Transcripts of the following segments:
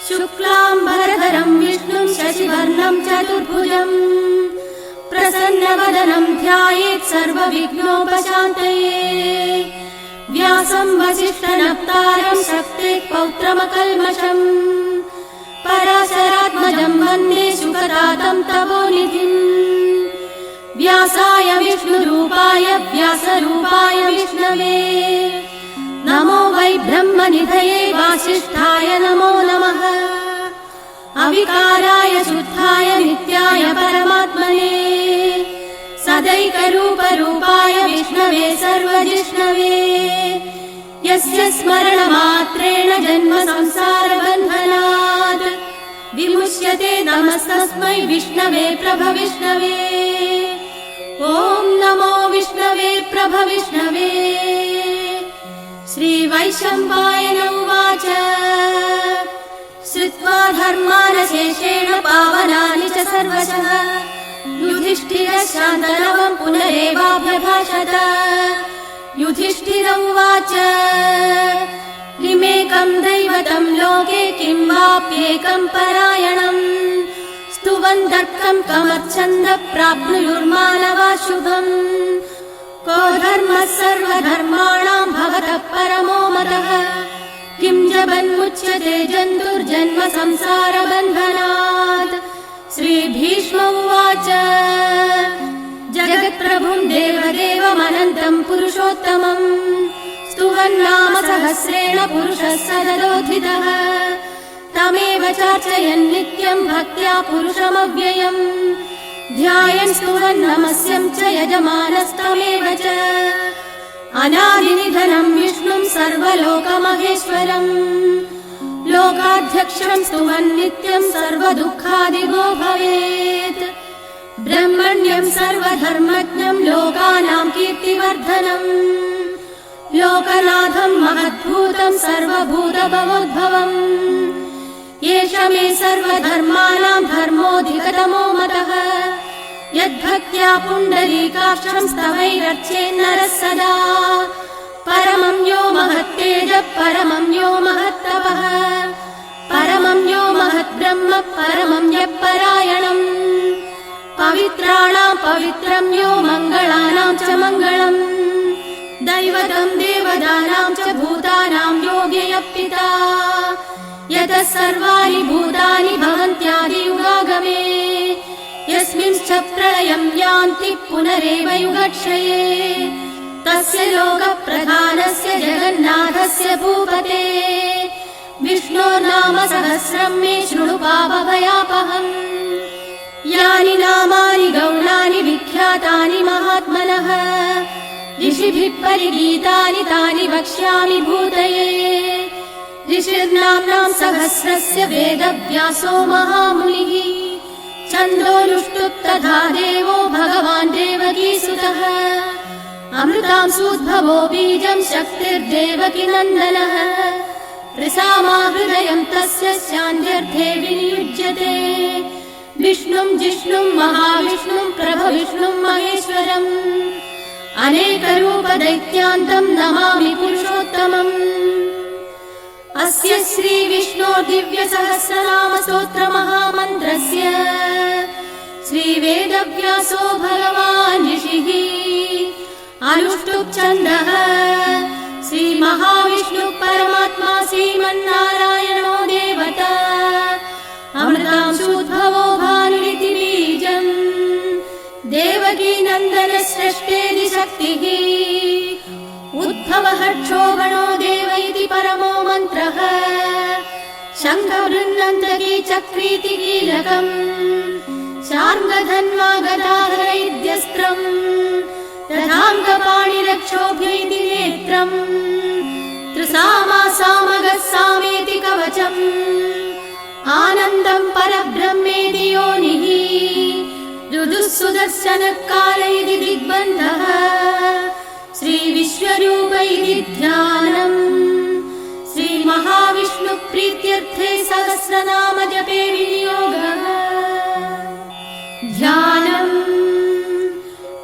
शुक्लाम्बरधरं विष्णुं शशिवर्णं चतुर्भुजम् प्रसन्नवदनं ध्यायेत् सर्वविघ्नोपशान्तये। व्यासं वसिष्ठनप्तारं शक्तेः पौत्रमकल्मषम् पराशरात्मजं वन्दे शुकतातं तपोनिधिम्। व्यासाय विष्णुरूपाय व्यासरूपाय विष्णवे नमो वै ब्रह्मनिधये वासिष्ठाय नमो नमः। अविकाराय शुद्धाय नित्याय परमात्मने सदैकरूपरूपाय विष्णवे सर्वजिष्णवे। यस्य स्मरणमात्रेण जन्म संसारबन्धनात् विमुच्यते नमस्तस्मै विष्णवे प्रभविष्णवे। ॐ नमो विष्णवे प्रभविष्णवे। श्रीवैशम्पायन उवाच श्रुत्वा धर्मानशेषेण पावनानि च सर्वशः युधिष्ठिरः शान्तनवं पुनरेवाभ्यभाषत। युधिष्ठिर उवाच किमेकं दैवतं लोके किं वाप्येकं परायणम् स्तुवन्तर्कं कमर्च्छन्दः प्राप्नुयुर्मानवा शुभम्। को धर्मः सर्वधर्माणां भवतः परमो मतः किं जबन्मुच्यते जन्तुर्जन्म संसारबन्धनात्। श्रीभीष्म उवाच जगत्प्रभुं देवदेवमनन्तं पुरुषोत्तमम् स्तुवन्नाम सहस्रेण पुरुषः सददोत्थितः। तमेव चार्चयन् नित्यं भक्त्या पुरुषमव्ययम् ध्यायन् स्तुवन् नमस्यं च यजमानस्तमेव च। अनादिनिधनं विष्णुं सर्वलोकमहेश्वरम् लोकाध्यक्षं स्तुवन् नित्यं सर्वदुःखादिगो भवेत्। ब्रह्मण्यं सर्वधर्मज्ञं लोकानां कीर्तिवर्धनम् लोकनाथं महद्भूतं सर्वभूतभवोद्भवम्। एष मे सर्वधर्माणां धर्मोऽधिकतमो मतः यद्भक्त्या पुण्डरीकाक्षं स्तवैरर्चेन्नरः सदा। परमं यो महत्तेजः परमं यो महत्तपः परमं यो महद्ब्रह्म परमं यः परायणम्। पवित्राणां पवित्रं यो मङ्गलानां च मङ्गलम् दैवतं देवदानां च भूतानां योग्यः पिता। यतः सर्वाणि भूतानि भवन्त्यादियुगागमे यस्मिंश्च प्रलयं यान्ति पुनरेव युगक्षये। तस्य लोकप्रधानस्य जगन्नाथस्य भूपते विष्णोर्नाम सहस्रं मे शृणु पापभयापहम्। यानि नामानि गौणानि विख्यातानि महात्मनः ऋषिभिः परिगीतानि तानि वक्ष्यामि भूतये। ऋषिर्नाम्नां सहस्रस्य वेदव्यासो महामुनिः छन्दोनुष्टुप् तथा देवो भगवान् देवकीसुतः। अमृतांशूद्भवो बीजं शक्तिर्देवकी नन्दनः प्रसामा हृदयं तस्य शान्त्यर्थे विनियुज्यते। विष्णुं जिष्णुं महाविष्णुं प्रभविष्णुं महेश्वरम् अनेकरूपदैत्यान्तं नमामि पुरुषोत्तमम्। अस्य श्रीविष्णो दिव्यसहस्रनाम स्तोत्रमहामन्त्रस्य श्रीवेदव्यासो भगवान् ऋषिः अनुष्टुप् छन्दः श्रीमहाविष्णुः परमात्मा श्रीमन्नारायणो देवता। अमृतांशूद्भवो भानुरिति बीजम् देवकी नन्दन सृष्टेति शक्तिः। उद्भवः क्षोभणो देव इति परमो मन्त्रः शङ्खवृन्नन्तकी चक्रीति कीलकम् शार्ङ्गधन्वा गदाधरैद्यस्त्रम् तथाङ्गपाणिरक्षोभ्य इति नेत्रम् त्रिसामा सामगः सामेति कवचम् आनन्दं परब्रह्मेति योनिः रुदुः सुदर्शनकाल इति दिग्बन्धः श्रीविश्वरूप इति ध्यानम्। श्रीमहाविष्णुप्रीत्यर्थे सहस्रनाम जपे विनियोगः। ध्यानम्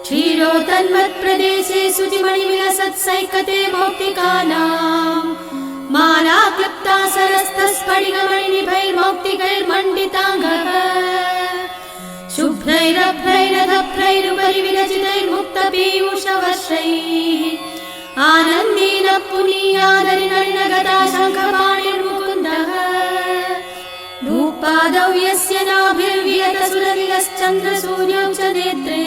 क्षीरोतन्वत्प्रदे केशे शुचिमणिविलसत्सैकते मौक्तिकानाम् माला क्लृप्ता सरस्तस्फटिकमणिनिभैर्मौक्तिकैर्मण्डिताङ्गः शुभ्रैरभ्रैरधभ्रैरुपरि विरचितैर्मुक्तपीयूषवर्षैः आनन्देन पुनीयादरिनलिनगता शङ्खपाणिर्मुकुन्दः भूपादौ यस्य नाभिर्वियतसुरनिलश्चन्द्रसूर्यौ च नेत्रे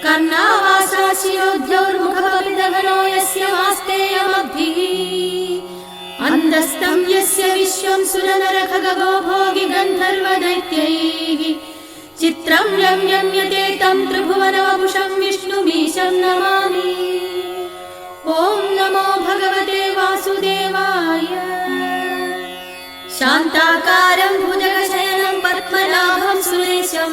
कर्णावासा शिरोद्यौर्मुखपपितघनो यस्य वास्तेयमब्धिः अन्दस्तं यस्य विश्वं सुरनरखगो भोगि गन्धर्वदैत्यैः चित्रं रम्यते तं त्रिभुवनवपुषं विष्णुमीशं नमामि। ॐ नमो भगवते वासुदेवाय। शान्ताकारं भुजगशयनं पद्मनाभं सुरेशं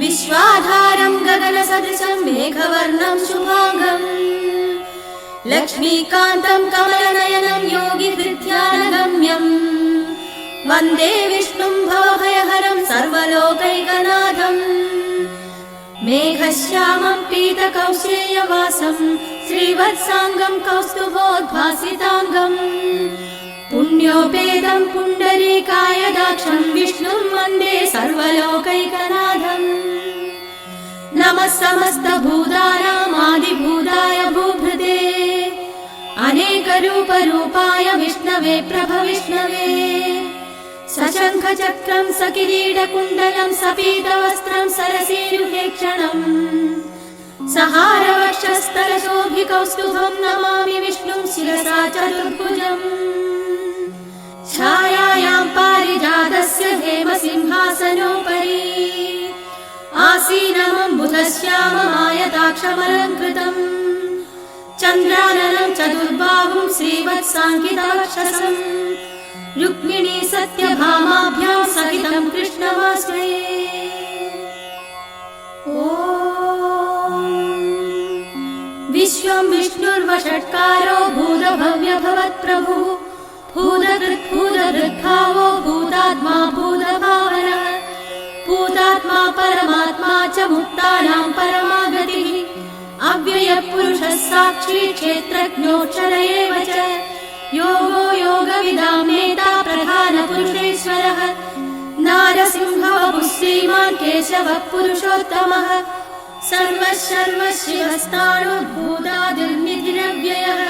विश्वाधारं गगनसदृशं मेघवर्णं शुभांगं लक्ष्मीकान्तं कमलनयनं योगिहृद्यानगम्यं वन्दे विष्णुं भवभयहरं सर्वलोकैकनाथं मेघश्यामं पीतकौशेयवासं श्रीवत्साङ्गं कौस्तुभोद्भासिताङ्गं पुण्योपेतं पुण्डरीकायदाक्षं विष्णुं वन्दे सर्वलोकैकनाथम्। नमः समस्तभूतानामादिभूताय भूभृते अनेकरूपरूपाय विष्णवे प्रभविष्णवे सशङ्खचक्रं सकिरीटकुण्डलं सपीतवस्त्रं सरसीरुहेक्षणम् सहारवक्षस्थलशोभिकौस्तुभं नमामि विष्णुं शिरसा चतुर्भुजम् छायायां पारिजातस्य हेमसिंहासनोपरि आसीनमम्बुधश्याममायताक्षमलङ्कृतम् चन्द्राननं चतुर्बाहुं श्रीवत्साङ्किताक्षसम् रुक्मिणी सत्यभामाभ्यां सहितं कृष्णमाश्रये। ॐ विश्वं विष्णुर्वषट्कारो भूतभव्यभवत्प्रभुः भूतहृद्भावो भूतात्मा भूतभावनः भूतात्मा परमात्मा च मुक्तानां परमागतिः अव्ययपुरुषः साक्षी क्षेत्रज्ञोऽक्षर एव च योगो योगविदां नेता प्रधानपुरुषेश्वरः नारसिंहवपुः श्रीमान् केशवः पुरुषोत्तमः सर्वशिवस्ताणुर्भूतादिर्निधिरव्ययः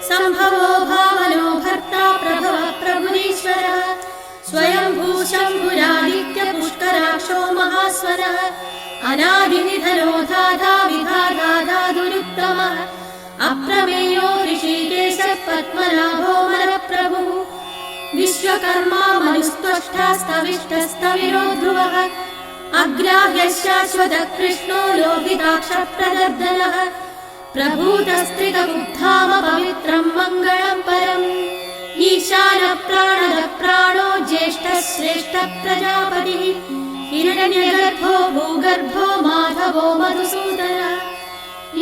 सम्भवो भावनो भर्ता प्रभवः प्रभुरीश्वरः स्वयंभू शम्भुरादित्यपुष्कराक्षो महास्वरः अनादिनिधनो धाता विधाधाधातुरुत्तमः अप्रमेयो ऋषिकेशः पद्मनाभो मनप्रभुः विश्वकर्मा मनुस्त्वष्टास्तविष्टस्तविरो ध्रुवः अग्राह्यः शाश्वतः कृष्णो लोहिताक्षप्रदर्दनः प्रभूतस्त्रितमुत्थाम पवित्रं मङ्गलं परम् ईशानः प्राणदः प्राणो ज्येष्ठः श्रेष्ठः प्रजापतिः हिरण्यगर्भो भूगर्भो माधवो मधुसूदनः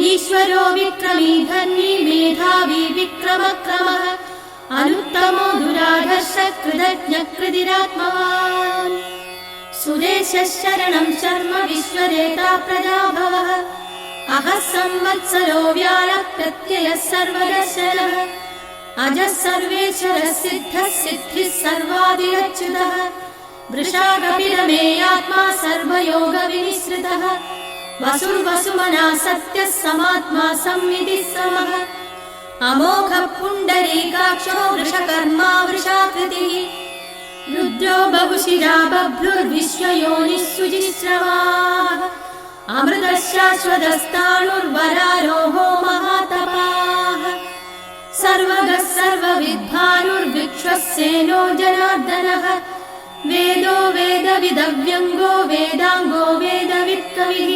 ईश्वरो विक्रमी धन्वी मेधावी विक्रमक्रमः अनुत्तमो दुराधर्षः कृतज्ञः कृतिरात्मवान् सुरेशः शरणं शर्म विश्वरेता प्रजाभवः अहः संवत्सरो व्यालः प्रत्ययः सर्वदर्शनः अजः सर्वेश्वरः सिद्धः सिद्धिः सर्वादिरच्युतः वृषाकपिरमेयात्मा सर्वयोगविनिसृतः वसुर्वसुमना सत्यः समात्मा संविदिः समः अमोघः पुण्डरीकाक्षो वृषकर्मा वृषाकृतिः रुद्रो बहुशिरा बभ्रुर्विश्वयोनिः शुचिश्रवाः अमृतः शाश्वतस्ताणुर्वरारोहो महातपाः सर्वगः सर्वविद्भानुर्विश्वसेनो जनार्दनः वेदो वेदविदव्यङ्गो वेदाङ्गो वेदवित्कविः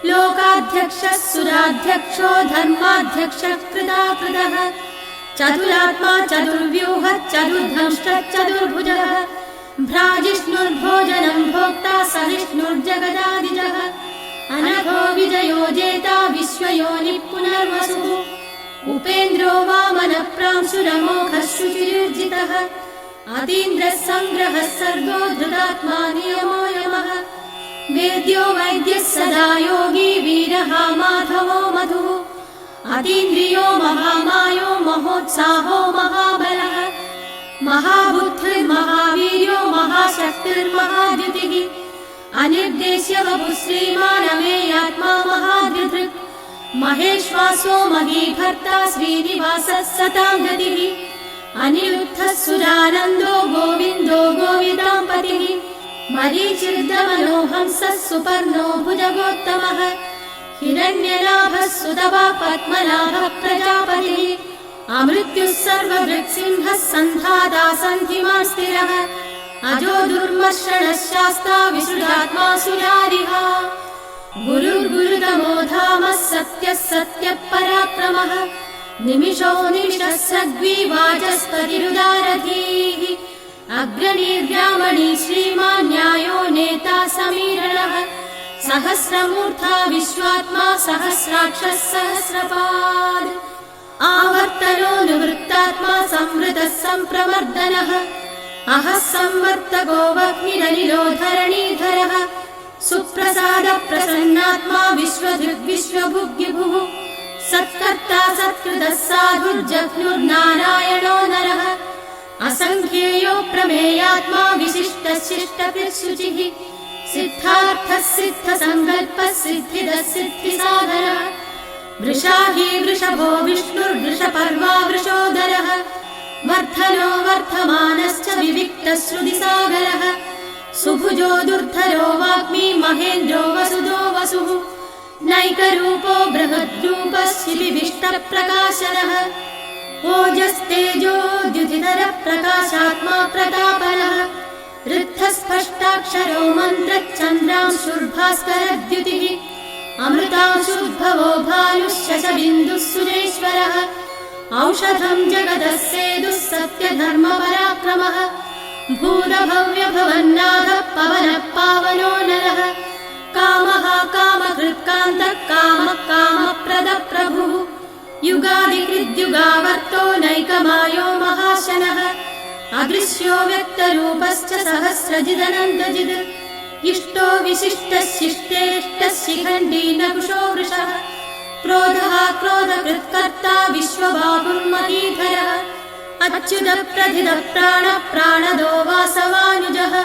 लोकाध्यक्षः सुराध्यक्षो धर्माध्यक्षः कृताकृतः चतुरात्मा चतुर्व्यूहः चतुर्धंष्टः चतुर्भुजः भ्राजिष्णुर्भोजनं भोक्ता सहिष्णुर्जगदादिजः अनघो विजयो जेता विश्वयोनिः पुनर्वसुः उपेन्द्रो वामनप्रांशुरमोघः शुचिर्जितः अतीन्द्रः सङ्ग्रहः सर्गो धृतात्मा नियमो यमः वेद्यो वैद्यः सदा योगी वीरः माधवो मधुः अतीन्द्रियो महामायो महोत्साहो महाबलः महाबुद्धिर्महावीर्यो महाशक्तिर्महाद्युतिः अनिर्देश्य वपुः श्रीमानमेयात्मा महाधृधृक् महेश्वासो महीभर्ता श्रीनिवासः सतां गतिः अनिरुद्धः सुरानन्दो गोविन्दो गोविदाम्पतिः मरीचिर्दमनोहंसः सुपर्णो भुजगोत्तमः हिरण्यनाभः सुतवाक् पद्मनाभः प्रजापतिः अमृत्युः सर्वभृत्सिंहः सन्धाता सन्धिमान् स्थिरः अजो दुर्मर्षणः शास्ता विसृजात्मा सुरारिः गुरुर्गुरुतमो धामः सत्यः सत्यः पराक्रमः निमिषो निमिषः सद्विवाचस्पतिरुदारधीः अग्रनीर्ग्रामणी श्रीमान् न्यायो नेता समीरणः सहस्रमूर्धा विश्वात्मा सहस्राक्षः सहस्रपाद आवर्तनो निवृत्तात्मा संवृतः सम्प्रवर्धनः अहः संवर्तको वह्निरनिलो धरणीधरः सुप्रसाद प्रसन्नात्मा विश्वधृग्विश्वभुग्युभुः सत्कर्ता सत्कृतः साधुर्जघ्नुर्नारायणो नरः असङ्ख्येयो प्रमेयात्मा विशिष्टः शिष्टकृत् शुचिः सिद्धार्थः सिद्धसङ्कल्पः सिद्धिदः सिद्धिसाधनः वृषाही वृषभो विष्णुर्वृषपर्वा वृषोदरः वर्धनो वर्धमानश्च विविक्तः श्रुतिसागरः सुभुजो दुर्धरो वाग्मी महेन्द्रो वसुदो वसुः नैकरूपो बृहद्रूपः शिबिविष्टप्रकाशनः ओजस्तेजोद्युतिधरः प्रकाशात्मा प्रतापनः ऋद्धस्पष्टाक्षरो मन्त्रश्चन्द्रांशुर्भास्करद्युतिः अमृतांशुद्भवो भानुः शशबिन्दुः सुरेश्वरः औषधं जगतः सेदुः सत्यधर्मपराक्रमः भूतभव्यभवन्नाथः पवनः पावनो नरः कामः कामकृत्कान्तः कामः कामप्रदः प्रभुः युगादिकृद्युगावर्तो नैकमायो महाशनः अदृश्यो व्यक्तरूपश्च सहस्रजिदनन्दजिद् इष्टो विशिष्टः शिष्टेष्टः शिखण्डी नकुशो वृषः क्रोधः क्रोधकृत्कर्ता विश्वबाहुर्महीधरः अच्युतः प्रथितः प्राणः प्राणदो वासवानुजः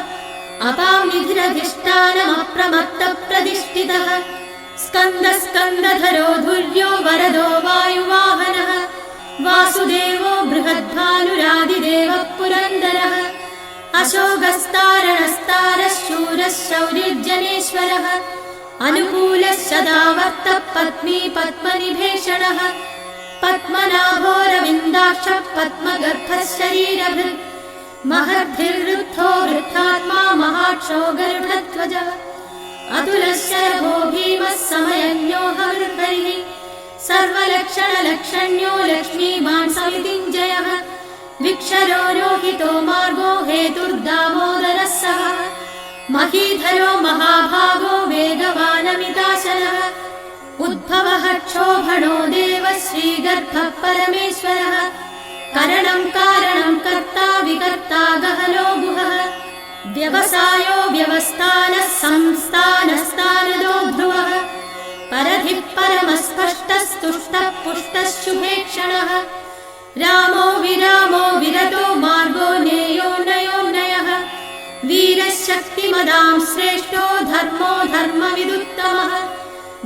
अपां निधिरधिष्ठानमप्रमत्तः प्रतिष्ठितः स्कन्दः स्कन्दधरो धुर्यो वरदो वायुवाहनः वासुदेवो बृहद्भानुरादिदेवः पुरन्दरः अशोकस्तारणस्तारः शूरः शौर्यजनेश्वरः अनुकूलः सदावर्तः पत्नी पद्मनिभेषणः पद्मनाभोरविन्दाक्षः पद्मगर्भः शरीरभृत् महर्धिर्वृद्धो वृद्धात्मा महाक्षो गरुडध्वजः अतुलः शरभो भीमः समयज्ञो हविर्हरिः सर्वलक्षणलक्षण्यो लक्ष्मीवान् समितिञ्जयः विक्षरो रोहितो मार्गो हेतुर्दामोदरः सः महीधरो महाभागो वेगवानमिताशनः उद्भवः क्षोभणो देवः श्रीगर्भः परमेश्वरः करणं कारणं कर्ता विकर्ता गहनो गुहः व्यवसायो व्यवस्थानः संस्थानस्तानदो ध्रुवः परधिः परमस्पष्टस्तुष्टः पुष्टः शुभेक्षणः रामो विरामो विरतो मार्गो नेयो नयोन्नयः वीरः शक्तिमदां श्रेष्ठो धर्मो धर्मविदुत्तमः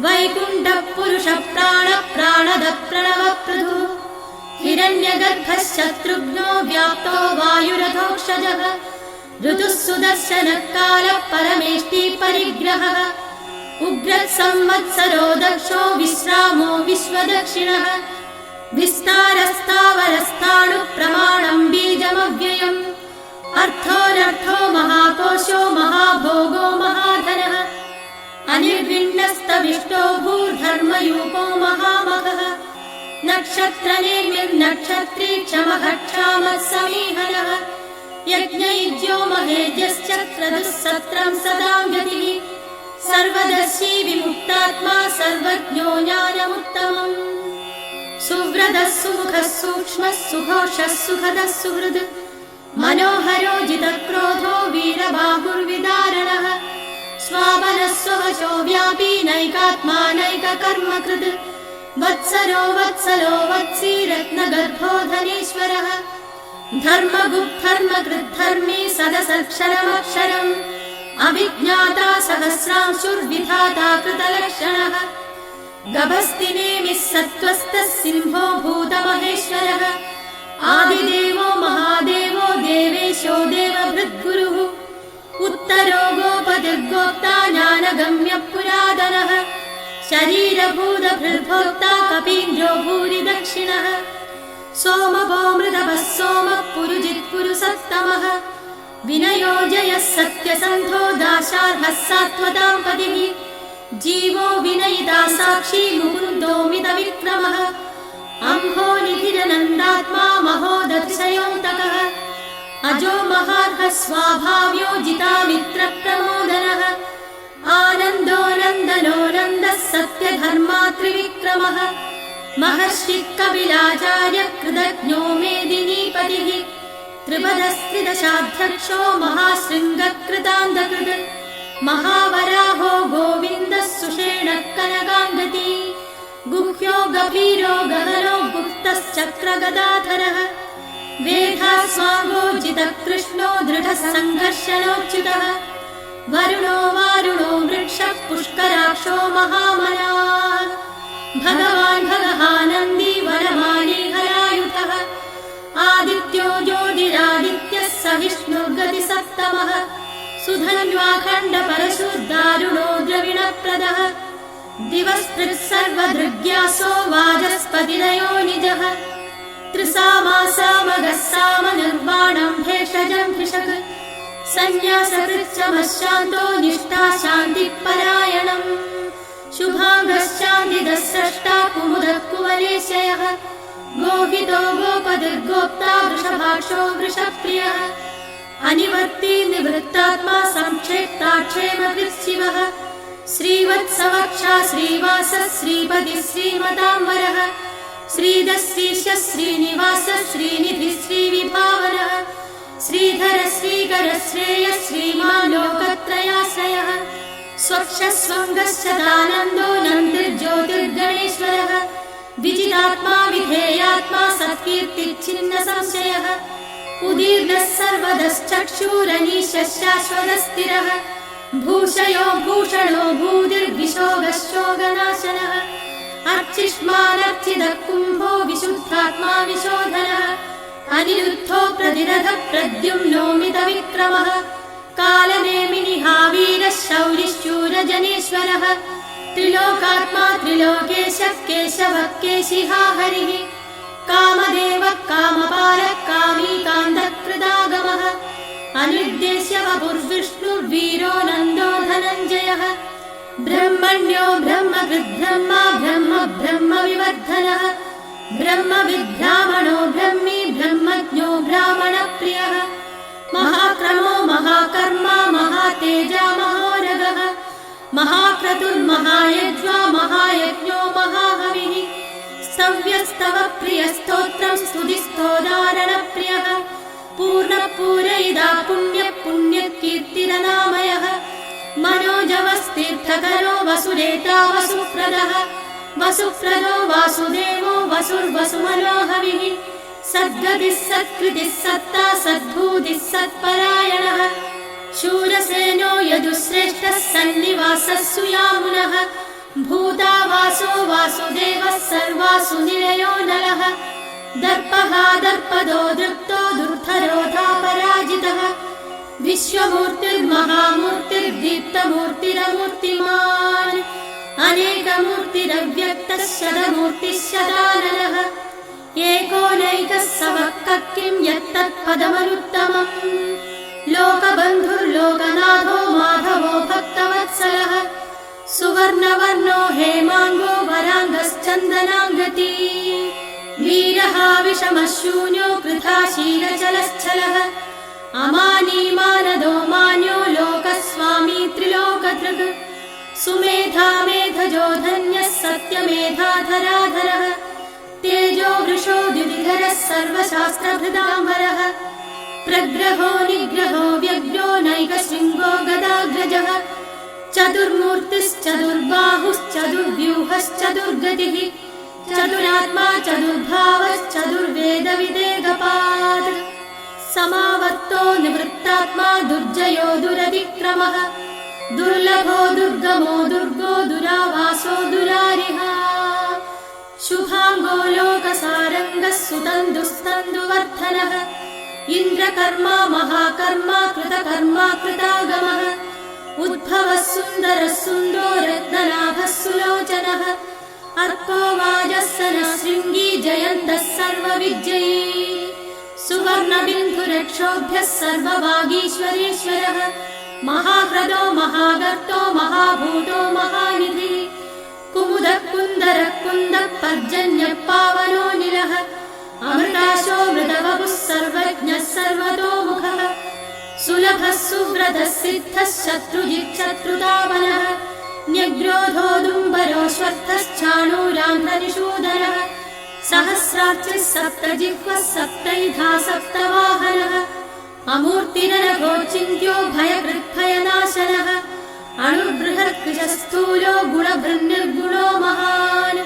वैकुण्ठः पुरुषः प्राणः प्राणदः प्रणवप्रभुः हिरण्यगर्भः शत्रुघ्नो व्याप्तो वायुरथोक्षजः ऋतुः सुदर्शनः कालः परमेष्टि परिग्रहः उग्रः संवत्सरो दक्षो विश्रामो विश्वदक्षिणः विस्तारस्तावरस्ताणुः प्रमाणं बीजमव्ययम् अर्थोऽनर्थो महाकोशो महाभोगो महाधनः अनिर्विण्णस्तविष्टो भूर्धर्मयूपो महामखः नक्षत्रनिर्मिर्नक्षत्री क्षमः क्षामः समीहनः यज्ञयुज्यो महेज्यश्च क्रतुः सत्रं सदां गतिः सर्वदर्शी विमुक्तात्मा सर्वज्ञो ज्ञानमुत्तमम् सुव्रतः सुमुखः सूक्ष्मः सुघोषः सुखदः सुहृद् मनोहरो जितक्रोधो वीरबाहुर्विदारणः स्वावनस्ववशो व्यापी नैकात्मा नैककर्मकृत् वत्सरो वत्सलो वत्सी रत्नगर्भो धनेश्वरः धर्मगुप्धर्मकृद्धर्मी सदसक्षरमक्षरम् अविज्ञाता सहस्रांशुर्विधाता कृतलक्षणः गभस्तिनेमिः सत्त्वस्थः सिंहो भूतमहेश्वरः आदिदेवो महादेवो देवेशो देवभृद्गुरुः उत्तरो गोपतिर्गोप्ता ज्ञानगम्यः पुरातनः शरीरभूतभृद्भोक्ता कपीन्द्रो भूरि दक्षिणः सोमभो मृतभः सोमः पुरुजित्पुरुसत्तमः विनयो जयः सत्यसन्धो दाशार्हः सात्वतां पतिः जीवो विनयिता साक्षी मुकुन्दोमितविक्रमः अम्भो निधिरनन्दात्मा महोदतिशयोऽन्तकः अजो महार्हः स्वाभाव्यो जितामित्रप्रमोदनः आनन्दो नन्दनो नन्दः सत्यधर्मा त्रिविक्रमः महर्षिः कपिलाचार्य कृतज्ञो मेदिनीपतिः त्रिपदस्त्रिदशाध्यक्षो महाशृङ्गकृतान्तकृत् महावराहो गोविन्दः सुषेणः कनकाङ्गती गुह्यो गभीरो गहनो गुप्तश्चक्रगदाधरः वेधास्वाङ्गोजितः कृष्णो दृढसङ्घर्षणोच्युतः वरुणो वारुणो वृक्षः पुष्कराक्षो महामनाः भगवान् भगहानन्दी वरमाणी हरायुधः आदित्यो ज्योतिरादित्यः सहिष्णुर्गतिसप्तमः सुधन्वाखण्डपरशुर्दारुणो द्रविणप्रदः दिवस्तृक् सर्वदृग्यासो वाजस्पतिरयो निजः त्रिसामासामगः सामनिर्वाणम् भेषजम् भिषक् सन्न्यासकृच्छमशान्तो निष्ठा शान्तिपरायणम् शुभाङ्गश्चान्दिदः स्रष्टा कुमुदः कुवलेशयः गोहितो गोपतिर्गोप्ता वृषभाक्षो वृषप्रियः अनिवर्ती निवृत्तात्मा संक्षेप्ताक्षेमकृच्छिवः श्रीवत्सवक्षा श्रीवासः श्रीपतिः श्रीमताम्बरः श्रीधः श्रीशः श्रीनिवासः श्रीनिधिः श्रीविभावनः श्रीधर श्रीकर श्रेयः श्रीमान् लोकत्रयाश्रयः स्वक्षस्वङ्गश्चदानन्दो नन्दिर्ज्योतिर्गणेश्वरः विजितात्मा विधेयात्मा सत्कीर्तिच्छिन्न संशयः उदीर्णः सर्वदश्चक्षुरनीशः शाश्वतस्थिरः भूषयो भूषणो भूतिर्विशोगशोगनाशनः अर्चिष्मानर्चितः कुम्भो विशुद्धात्मा विशोधनः अनिरुद्धो प्रतिरथः प्रद्युम्नोमितविक्रमः कालनेमिनिहावीरः शौरिश्शूरजनेश्वरः त्रिलोकात्मा त्रिलोकेशः केशवः केशिहा हरिः कामदेवः कामपालः कामीकान्तः कृतागमः अनिर्देश्य वपुर्विष्णुर्वीरो नन्दो धनञ्जयः ब्रह्मण्यो ब्रह्मकृद्ब्रह्मा ब्रह्म ब्रह्मविवर्धनः ब्रह्मविद्ब्राह्मणो ब्रह्मी ब्रह्मज्ञो ब्राह्मणप्रियः महाक्रमो महाकर्मा महातेजा महोरगः महाक्रतुर्महायज्वा महायज्ञो महाहविः स्तव्यस्तव प्रियस्तोत्रम् स्तुतिस्तोदारणप्रियः पूर्णपूरयिदा पुण्यकीर्तिरनामयः मनोजवस्तीर्थकरो वसुरेता वसुप्रदः वसुप्रदो वासुदेवो वसुर्वसुमनोहविः सद्गतिः सत्कृतिः सत्ता सद्भूतिः सत्परायणः शूरसेनो यदुश्रेष्ठः सन्निवासः सुयामुनः भूता वासो वासुदेवः सर्वासु निलयो नलः दर्पः दर्पदो दृप्तो दुर्धरोधा पराजितः विश्वमूर्तिर्महामूर्तिर्दीप्तमूर्तिरमूर्तिमान् अनेकमूर्तिरव्यक्तः शतमूर्तिः शताननः एकोनैकः समक्कः किं यत्तत्पदमनुत्तमम् लोकबन्धुर्लोकनाथो माधवो भक्तवत्सलः सुवर्णवर्णो हेमाङ्गो वराङ्गश्चन्दनाङ्गती वीरः विषमः शून्यो कृथा शीलचलश्चलः अमानी मानदो मान्यो लोकस्वामी त्रिलोकधृक् सुमेधा मेधजो धन्यः सत्यमेधाधराधरः तेजो वृषो द्युतिधरः सर्वशास्त्रभृताम्बरः प्रग्रहो निग्रहो व्यग्रो नैकशृङ्गो गदाग्रजः चतुर्मूर्तिश्चतुर्बाहुश्चतुर्व्यूहश्चतुर्गतिः चतुरात्मा चतुर्भावश्चतुर्वेदविदेगपात् समावर्तो निवृत्तात्मा दुर्जयो दुरतिक्रमः दुर्लभो दुर्गमो दुर्गो दुरावासो दुरारिहा शुभाङ्गो लोकसारङ्गः सुतन्दुस्तन्दुवर्धनः इन्द्रकर्मा महाकर्मा कृतकर्मा कृतागमः उद्भवः सुन्दरः सुन्दरो रत्ननाभः सुलोचनः अर्को वाजस्सनः शृङ्गी जयन्तः सर्वविजयी सुवर्णबिन्धुरक्षोभ्यः सर्ववागीश्वरेश्वरः महाह्रदो महागर्तो महाभूतो महानिधिः कुमुदः कुन्दरः कुन्दः पर्जन्यः पावनो निलः अमृताशो मृदवपुः सर्वज्ञः सर्वतोमुखः सुलभः सुव्रतः सिद्धः शत्रुजिच्छत्रुतापनः न्यग्रोधोदुम्बरोश्वर्थश्चाणूरान्ध्रनिषूदनः सहस्रार्चिः सप्तजिह्वः सप्तैधा सप्तवाहनः अमूर्तिरनघोचिन्त्यो भयकृद्भयनाशनः अणुबृहत्कृशस्थूलो गुणभृन्निर्गुणो महान्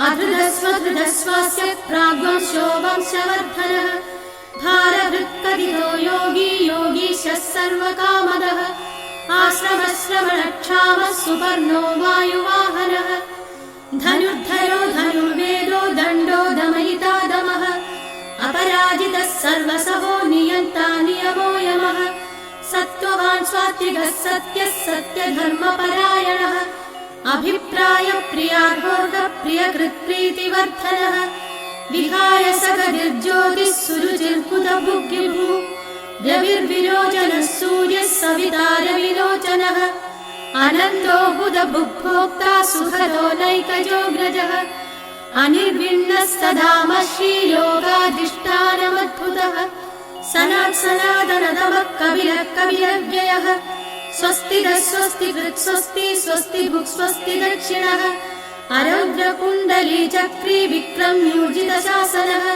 अधृतस्वधृतस्वास्य प्राग्वंशो वंशवर्धनः भारभृत्कथितो योगी योगीशः सर्वकामदः आश्रमश्रवणक्षामः सुपर्णो वायुवाहनः धनुर्धरो धनुर्वेदो दण्डो दमयिता दमः अपराजितः सर्वसहो नियन्ता नियमो यमः सत्त्ववान् स्वात्विकः सत्यः सत्यधर्मपरायणः अभिप्रायप्रियार्होर्गः प्रियकृत्प्रीतिवर्धनः विहाय सगतिर्ज्योतिः सुरुचिर्कुतभुग्विभुः रविर्विलोचनः सूर्यः सविता रविलोचनः अनन्तो बुधभुग्भोक्ता सुखदो नैकजोऽग्रजः अनिर्विण्णः सदामः श्रीलोकाधिष्ठानमद्भुतः सनातनतमः कविरः कविरव्ययः स्वस्तिदः स्वस्तिकृत् स्वस्ति स्वस्तिभुक् स्वस्ति दक्षिणः अरौद्रकुण्डली चक्री विक्रम्यूर्जितशासनः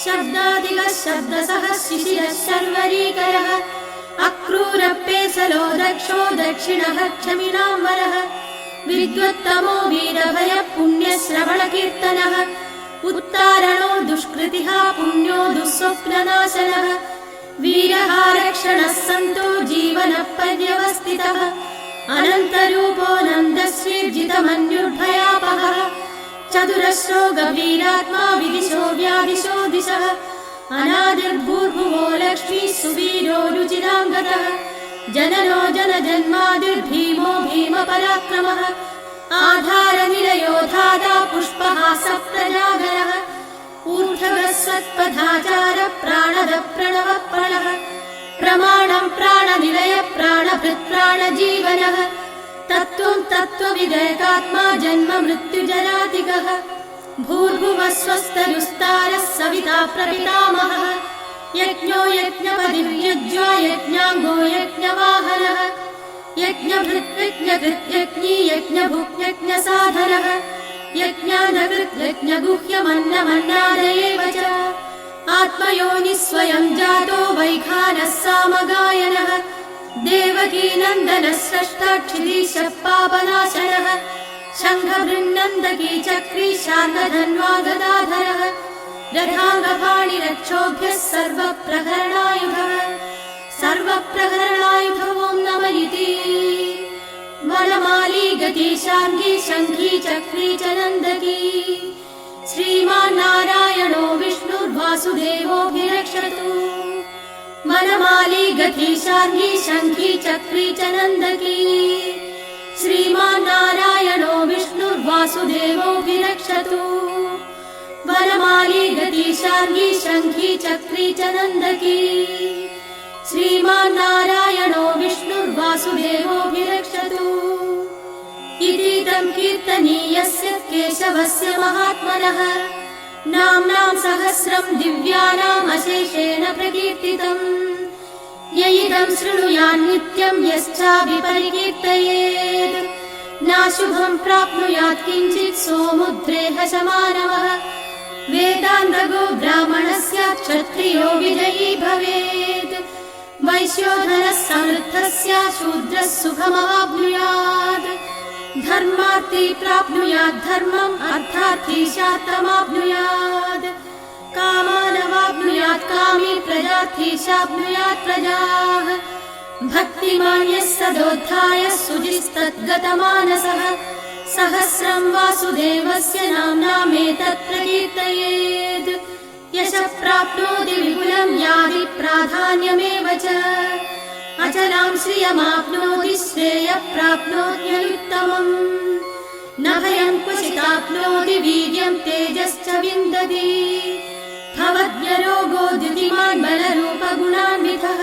शब्दादिगः शब्दसः शिशिरः शर्वरीकरः अक्रूरपेसलो दक्षो दक्षिणः क्षमिणाम्बरः विद्वत्तमो वीरभयः पुण्यश्रवणकीर्तनः उत्तारणो दुष्कृतिः पुण्यो दुःस्वप्ननाशनः वीरः रक्षणः सन्तो जीवनः पर्यवस्थितः अनन्तरूपो नन्दश्रीर्जितमन्युर्भयापहः चतुरश्रो गभीरात्मा विदिशो व्यादिशो दिशः अनादिर्भूर्भुवो लक्ष्मी सुवीरो रुचिराङ्गतः जननो जनजन्मादिर्भीमो भीमपराक्रमः आधारनिलयो धाता पुष्पः सप्तजागरः ऊर्ध्वः स्वत्पथाचारः प्राणदः प्रणवः प्रणः प्रमाणं प्राणनिलय प्राणभृत् प्राणजीवनः तत्त्वं तत्त्वविदेकात्मा जन्म मृत्युजरातिगः भूर्भुवः स्वस्तरुस्तारः सविता प्रपितामहः यज्ञो यज्ञपतिर्यज्ञो यज्ञाङ्गो यज्ञवाहनः यज्ञभृत् यज्ञकृत् यज्ञी यज्ञभुक् यज्ञसाधनः यज्ञानकृत् यज्ञगुह्यमन्नमन्नादयेव च आत्मयोनिः स्वयं जातो वैखानः सामगायनः देवकी नन्दनः स्रष्टाक्षिरीशः पापनाशनः शङ्खभृन्नन्दकी चक्री शार्ङ्गधन्वा गदाधरः रथाङ्गपाणिरक्षोभ्यः सर्वप्रहरणायुधः सर्वप्रहरणायुधो ॐ नमः इति वनमाली गती शार्ङ्गी शङ्खी चक्री च नन्दकी श्रीमान्नारायणो विष्णुर्वासुदेवोऽभिरक्षतु वनमाली गती शार्ङ्गी शङ्खी चक्री च नन्दकी श्रीमान्नारायणो विष्णुर्वासुदेवोऽभिरक्षतु वनमाली गती शार्ङ्गी शङ्खी चक्री च नन्दकी श्रीमान्नारायणो विष्णुर्वासुदेवोऽभिरक्षतु इतीदं कीर्तनीयस्य केशवस्य महात्मनः नाम्नां सहस्रं दिव्यानाम् अशेषेण प्रकीर्तितम् य इदं शृणुयान्नित्यं यश्चाभिपरिकीर्तयेत् नाशुभं प्राप्नुयात् किञ्चित् सोमुद्रेह समानवः वेदान्तगो ब्राह्मणस्य क्षत्रियो विजयी भवेत् वैश्योधनः समृद्धस्य शूद्रः सुखमवाप्नुयात् धर्मार्थी प्राप्नुयात् धर्मम् अर्थार्थी शान्तमाप्नुयात् कामानवाप्नुयात् कामी प्रजार्थी शाप्नुयात् प्रजाः भक्तिमान् यः सदोत्थाय शुचिस्तद्गतमानसः सहस्रं वासुदेवस्य नाम्नामेतत् प्रकीर्तयेत् यशः प्राप्नोति विपुलं यादि प्राधान्यमेव च अचलां श्रियमाप्नोति श्रेयः प्राप्नोत्यनुत्तमम् न भयं क्वचिदाप्नोति वीर्यं तेजश्च विन्दति भवद्यरोगो द्युतिमान् बलरूपगुणान्वितः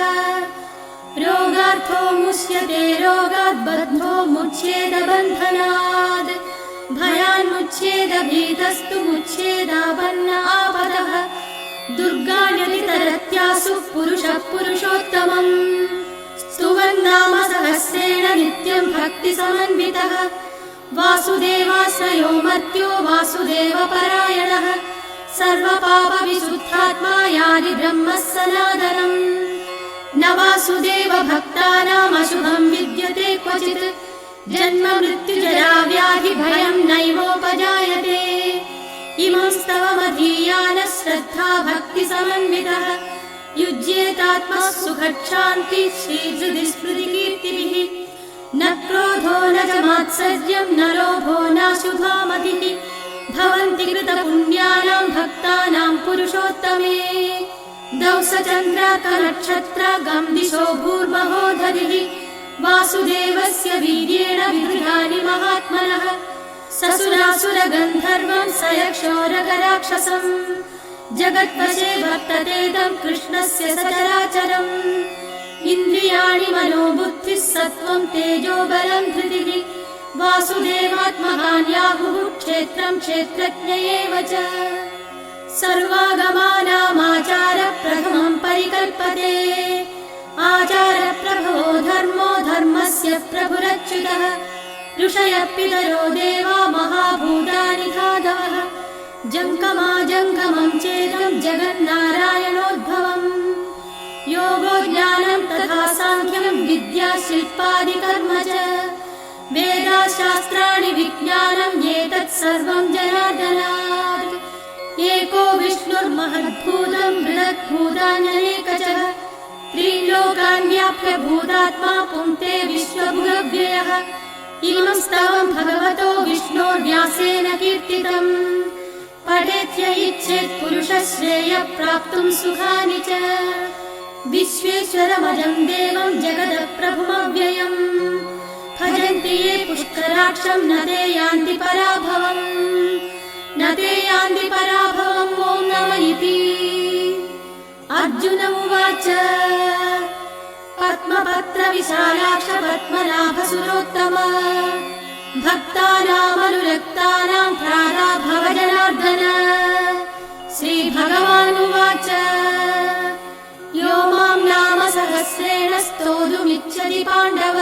रोगार्थो मुच्यते रोगात् बद्धो मुच्येद बन्धनात् भयान्मुच्येद भीतस्तु मुच्येदापन्न आपदः दुर्गाण्यतितरत्यासु पुरुषः पुरुषोत्तमम् स्तुवन्नाम सहस्रेण नित्यं भक्तिसमन्वितः वासुदेवाश्रयो मर्त्यो वासुदेवपरायणः सर्वपापविशुद्धात्मा यादि ब्रह्मः सनातनम् न वासुदेव भक्तानामशुभं विद्यते क्वचित् जन्म मृत्युजरा व्याधि भयं नैवोपजायते इमं स्तवमधीयानः श्रद्धा भक्तिसमन्वितः युज्येतात्मा सुखशान्ति श्रीहृदि स्मृतिकीर्तिभिः न क्रोधो न च मात्सर्यं न लोभो नाशुभा मतिः भवन्ति कृतपुण्यानां भक्तानां पुरुषोत्तमे दंसचन्द्रार्कनक्षत्रागं दिशो भूर्महोदधिः वासुदेवस्य वीर्येण विवृधानि महात्मनः ससुरासुरगन्धर्वं स यक्षोरगराक्षसम् जगद्वशे वर्तते तं कृष्णस्य सचराचरम् इन्द्रियाणि मनोबुद्धिः सत्त्वं तेजो बलं धृतिः वासुदेवात्मकान्याहुः क्षेत्रं क्षेत्रज्ञ एव च सर्वागमानामाचारप्रथमं परिकल्पते आचारप्रभवो धर्मो धर्मस्य प्रभुरच्युतः ऋषयः पितरो देवा महाभूतानि धातवः जङ्गमाजङ्गमं चेदं जगन्नारायणोद्भवम् योगो ज्ञानं तथा साङ्ख्यं विद्या शिल्पादिकर्म च वेदाशास्त्राणि विज्ञानम् एतत् सर्वं जनार्दनात् एको विष्णुर्महद्भूतं बृहद्भूतान्यनेकशः त्रीन् व्याप्य भूतात्मा पुंते विश्वभुरव्ययः इमं स्तवं भगवतो विष्णोर्व्यासेन कीर्तितम् पठेत्य इच्छेत् पुरुषः श्रेयः प्राप्तुं सुखानि च विश्वेश्वरमजं देवं जगतः प्रभुमव्ययम् भजन्ति ये पुष्कराक्षं न ते यान्ति पराभवम् न ते यान्ति पराभवम् ॐ नमः इति अर्जुन उवाच पद्मपत्रविशालाक्ष पद्मनाभसुरोत्तम भक्तानामनुरक्तानां त्राता भव जनार्दन श्रीभगवानुवाच यो मां नाम सहस्रेण स्तोतुमिच्छति पाण्डव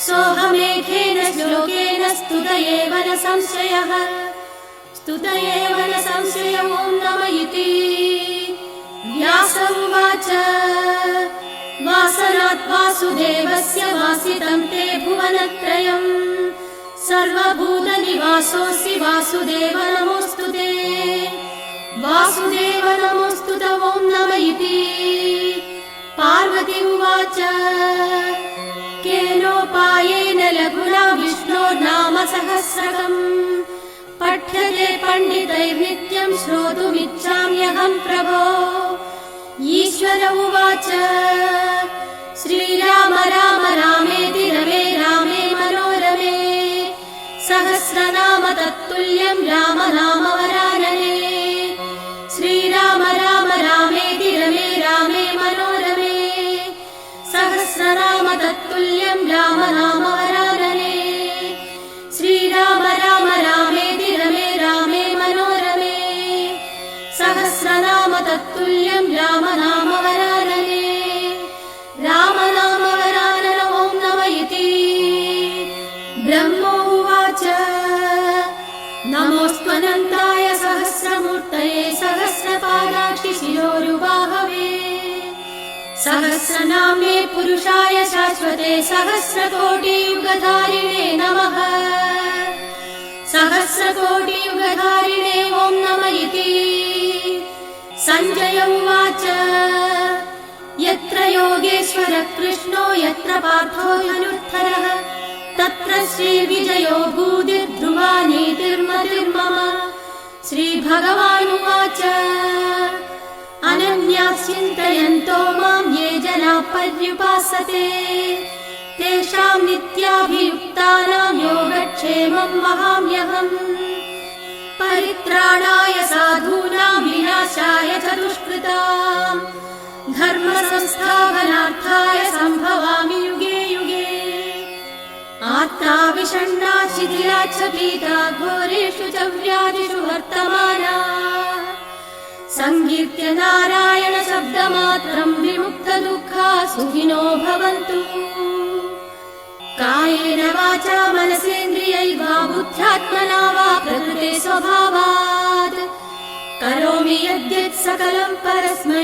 सोऽहमेकेन श्लोकेन स्तुत एव न संशयः स्तुत एव न संशय ॐ नमः इति व्यास उवाच वासनात् वासुदेवस्य वासितं ते भुवनत्रयम् सर्वभूतनिवासोऽसि वासुदेव नमोऽस्तु ते वासुदेव नमोऽस्तु ते ॐ नमः इति पार्वती उवाच केनोपायेन लघुना विष्णोर्नाम सहस्रकम् पठ्यते पण्डितैर्नित्यं श्रोतुमिच्छाम्यहं प्रभो ईश्वर उवाच श्रीराम राम रामेति रमे रामे मनोरमे सहस्रनाम तत्तुल्यं राम नाम वरानने श्रीराम राम रामेति रमे रामे मनोरमे सहस्रनाम तत्तुल्यं राम नाम वरानने श्रीराम राम रामेति रमे रामे मनोरमे सहस्रनाम तत्तुल्यं राम नाम वरानने राम नाम वरानन ॐ नमः इति ब्रह्मोवाच नमोऽस्त्वनन्ताय सहस्रमूर्तये सहस्रपादाक्षि शिरोरुबाहवे सहस्रनाम्ने पुरुषाय शाश्वते सहस्रकोटियुगधारिणे नमः। सहस्रकोटियुगधारिणे ॐ नमः इति। सञ्जय उवाच यत्र योगेश्वरः कृष्णो यत्र पार्थो धनुर्धरः तत्र श्रीविजयो भूतिर्ध्रुवा नीतिर्मतिर्मम। श्रीभगवानुवाच अनन्याः चिन्तयन्तो मां ये जनाः पर्युपासते तेषां नित्याभियुक्तानां योगक्षेमं वहाम्यहम्। परित्राणाय साधूनां विनाशाय च दुष्कृतां धर्म संस्थापनार्थाय सम्भवामि युगे युगे। आत्मा विषण्णा शिथिला च पीता घोरेषु च व्याधिषु वर्तमाना संकीर्त्य नारायण शब्दमात्रं विमुक्तदुःखा सुखिनो भवन्तु। कायेन वाचा मनसेन्द्रियैर्वा बुद्ध्यात्मना वा प्रकृते स्वभावात् करोमि यद्यत् सकलं परस्मै